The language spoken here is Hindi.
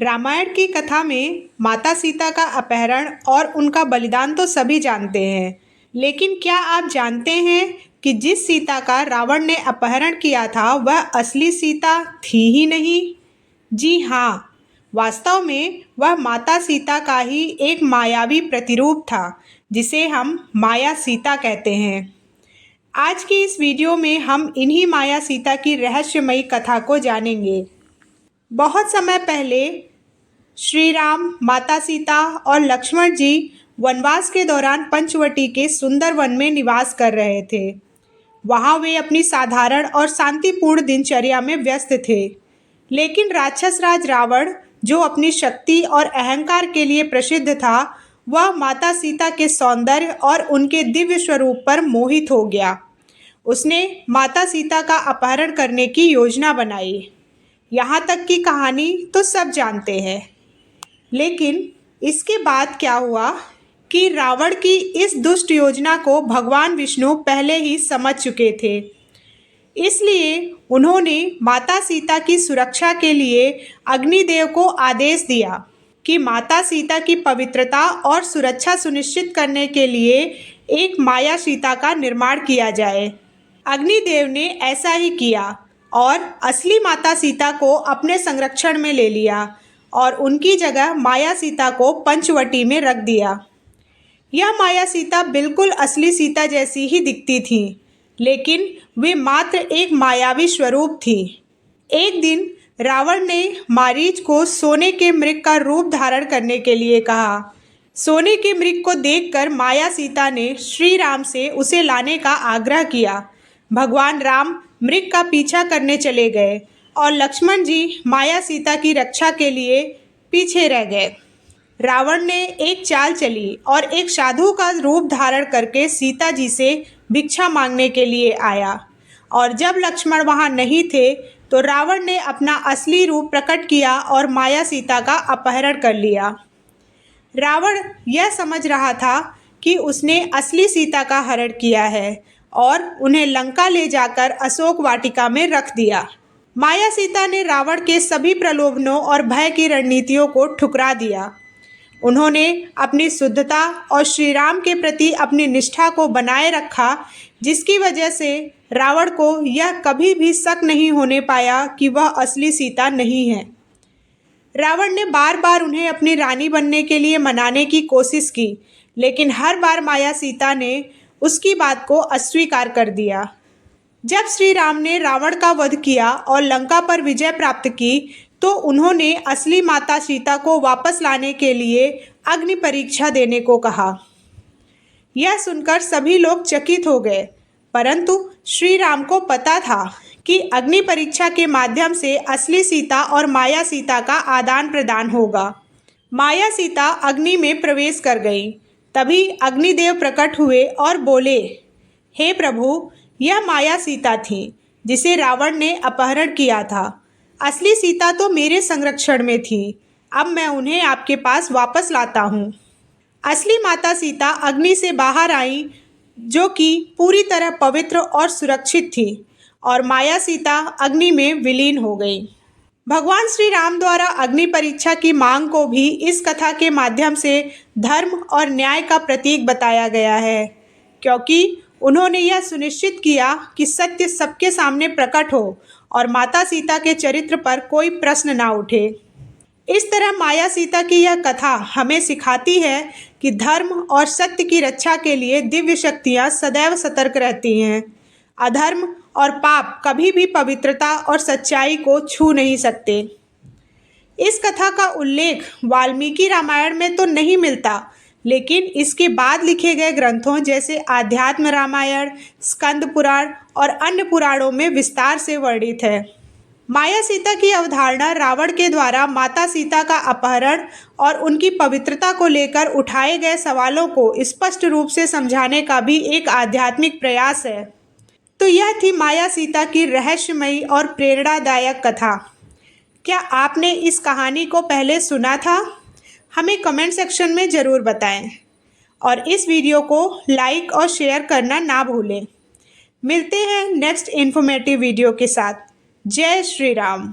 रामायण की कथा में माता सीता का अपहरण और उनका बलिदान तो सभी जानते हैं, लेकिन क्या आप जानते हैं कि जिस सीता का रावण ने अपहरण किया था वह असली सीता थी ही नहीं। जी हाँ, वास्तव में वह माता सीता का ही एक मायावी प्रतिरूप था, जिसे हम माया सीता कहते हैं। आज की इस वीडियो में हम इन्हीं माया सीता की रहस्यमयी कथा को जानेंगे। बहुत समय पहले श्री राम, माता सीता और लक्ष्मण जी वनवास के दौरान पंचवटी के सुंदर वन में निवास कर रहे थे। वहाँ वे अपनी साधारण और शांतिपूर्ण दिनचर्या में व्यस्त थे, लेकिन राक्षस राज रावण, जो अपनी शक्ति और अहंकार के लिए प्रसिद्ध था, वह माता सीता के सौंदर्य और उनके दिव्य स्वरूप पर मोहित हो गया। उसने माता सीता का अपहरण करने की योजना बनाई। यहाँ तक की कहानी तो सब जानते हैं, लेकिन इसके बाद क्या हुआ कि रावण की इस दुष्ट योजना को भगवान विष्णु पहले ही समझ चुके थे। इसलिए उन्होंने माता सीता की सुरक्षा के लिए अग्निदेव को आदेश दिया कि माता सीता की पवित्रता और सुरक्षा सुनिश्चित करने के लिए एक माया सीता का निर्माण किया जाए। अग्निदेव ने ऐसा ही किया और असली माता सीता को अपने संरक्षण में ले लिया और उनकी जगह माया सीता को पंचवटी में रख दिया। यह माया सीता बिल्कुल असली सीता जैसी ही दिखती थी, लेकिन वे मात्र एक मायावी स्वरूप थी। एक दिन रावण ने मारीच को सोने के मृग का रूप धारण करने के लिए कहा। सोने के मृग को देखकर माया सीता ने श्री राम से उसे लाने का आग्रह किया। भगवान राम मृग का पीछा करने चले गए और लक्ष्मण जी माया सीता की रक्षा के लिए पीछे रह गए। रावण ने एक चाल चली और एक साधु का रूप धारण करके सीता जी से भिक्षा मांगने के लिए आया, और जब लक्ष्मण वहां नहीं थे तो रावण ने अपना असली रूप प्रकट किया और माया सीता का अपहरण कर लिया। रावण यह समझ रहा था कि उसने असली सीता का हरण किया है और उन्हें लंका ले जाकर अशोक वाटिका में रख दिया। माया सीता ने रावण के सभी प्रलोभनों और भय की रणनीतियों को ठुकरा दिया। उन्होंने अपनी शुद्धता और श्री राम के प्रति अपनी निष्ठा को बनाए रखा, जिसकी वजह से रावण को यह कभी भी शक नहीं होने पाया कि वह असली सीता नहीं है। रावण ने बार बार उन्हें अपनी रानी बनने के लिए मनाने की कोशिश की, लेकिन हर बार माया सीता ने उसकी बात को अस्वीकार कर दिया। जब श्री राम ने रावण का वध किया और लंका पर विजय प्राप्त की, तो उन्होंने असली माता सीता को वापस लाने के लिए अग्नि परीक्षा देने को कहा। यह सुनकर सभी लोग चकित हो गए, परंतु श्री राम को पता था कि अग्नि परीक्षा के माध्यम से असली सीता और माया सीता का आदान प्रदान होगा। माया सीता अग्नि में प्रवेश कर गई। तभी अग्निदेव प्रकट हुए और बोले, हे प्रभु, यह माया सीता थी जिसे रावण ने अपहरण किया था। असली सीता तो मेरे संरक्षण में थी। अब मैं उन्हें आपके पास वापस लाता हूँ। असली माता सीता अग्नि से बाहर आई, जो कि पूरी तरह पवित्र और सुरक्षित थी, और माया सीता अग्नि में विलीन हो गई। भगवान श्री राम द्वारा अग्नि परीक्षा की मांग को भी इस कथा के माध्यम से धर्म और न्याय का प्रतीक बताया गया है, क्योंकि उन्होंने यह सुनिश्चित किया कि सत्य सबके सामने प्रकट हो और माता सीता के चरित्र पर कोई प्रश्न ना उठे। इस तरह माया सीता की यह कथा हमें सिखाती है कि धर्म और सत्य की रक्षा के लिए दिव्य शक्तियाँ सदैव सतर्क रहती हैं। अधर्म और पाप कभी भी पवित्रता और सच्चाई को छू नहीं सकते। इस कथा का उल्लेख वाल्मीकि रामायण में तो नहीं मिलता, लेकिन इसके बाद लिखे गए ग्रंथों जैसे आध्यात्म रामायण, स्कंद पुराण और अन्य पुराणों में विस्तार से वर्णित है। माया सीता की अवधारणा रावण के द्वारा माता सीता का अपहरण और उनकी पवित्रता को लेकर उठाए गए सवालों को स्पष्ट रूप से समझाने का भी एक आध्यात्मिक प्रयास है। तो यह थी माया सीता की रहस्यमयी और प्रेरणादायक कथा। क्या आपने इस कहानी को पहले सुना था? हमें कमेंट सेक्शन में ज़रूर बताएं, और इस वीडियो को लाइक और शेयर करना ना भूलें। मिलते हैं नेक्स्ट इन्फॉर्मेटिव वीडियो के साथ। जय श्री राम।